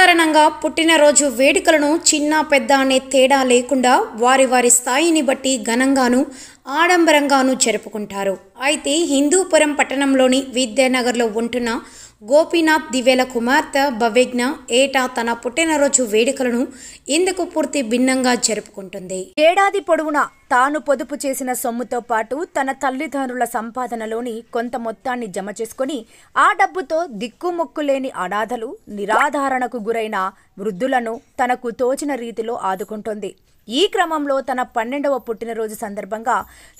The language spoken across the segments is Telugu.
సాధారణంగా పుట్టినరోజు వేడుకలను చిన్న పెద్ద అనే తేడా లేకుండా వారి వారి స్థాయిని బట్టి ఘనంగాను ఆడంబరంగాను జరుపుకుంటారు. అయితే హిందూపురం పట్టణంలోని విద్యానగర్లో ఉంటున్న గోపీనాథ్ దివ్యల కుమార్తె భవ్యజ్ఞ ఏటా తన పుట్టినరోజు వేడుకలను ఇందుకు పూర్తి భిన్నంగా జరుపుకుంటుంది. ఏడాది పొడవునా తాను పొదుపు చేసిన సొమ్ముతో పాటు తన తల్లిదండ్రుల సంపాదనలోని కొంత మొత్తాన్ని జమ చేసుకుని ఆ డబ్బుతో దిక్కుమొక్కులేని అనాథలు, నిరాధారణకు గురైన వృద్ధులను తనకు తోచిన రీతిలో ఆదుకుంటుంది. ఈ క్రమంలో తన 12వ పుట్టినరోజు సందర్భంగా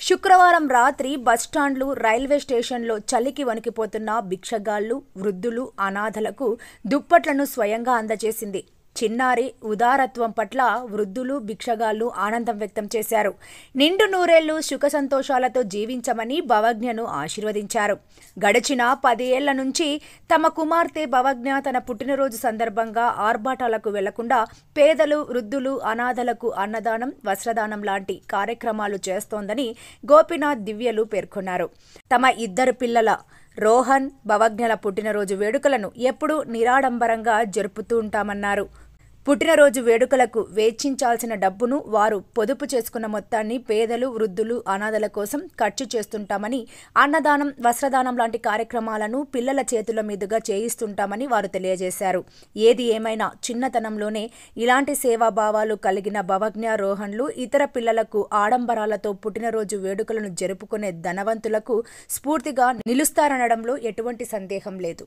శుక్రవారం రాత్రి బస్టాండ్లు, రైల్వే స్టేషన్లో చలికి వణికిపోతున్న భిక్షగాళ్లు, వృద్ధులు, అనాథలకు దుప్పట్లను స్వయంగా అందజేసింది. చిన్నారి ఉదారత్వం పట్ల వృద్ధులు, భిక్షగాళ్లు ఆనందం వ్యక్తం చేశారు. నిండు నూరేళ్లు సుఖ సంతోషాలతో జీవించమని భవజ్ఞను ఆశీర్వదించారు. గడిచిన 10 ఏళ్ల నుంచి తమ కుమార్తె భవజ్ఞ తన పుట్టినరోజు సందర్భంగా ఆర్భాటాలకు వెళ్లకుండా పేదలు, వృద్ధులు, అనాథలకు అన్నదానం, వస్త్రదానం లాంటి కార్యక్రమాలు చేస్తోందని గోపీనాథ్ దివ్యలు పేర్కొన్నారు. తమ 2 పిల్లల రోహన్, భవజ్ఞల పుట్టినరోజు వేడుకలను ఎప్పుడూ నిరాడంబరంగా జరుపుతూ ఉంటామన్నారు. పుట్టినరోజు వేడుకలకు వెచ్చించాల్సిన డబ్బును వారు పొదుపు చేసుకున్న మొత్తాన్ని పేదలు, వృద్ధులు, అనాథల కోసం ఖర్చు చేస్తుంటామని, అన్నదానం, వస్త్రదానం లాంటి కార్యక్రమాలను పిల్లల చేతుల మీదుగా చేయిస్తుంటామని వారు తెలియజేశారు. ఏది ఏమైనా చిన్నతనంలోనే ఇలాంటి సేవాభావాలు కలిగిన భవజ్ఞ, రోహన్లు ఇతర పిల్లలకు ఆడంబరాలతో పుట్టినరోజు వేడుకలను జరుపుకునే ధనవంతులకు స్ఫూర్తిగా నిలుస్తారనడంలో ఎటువంటి సందేహం లేదు.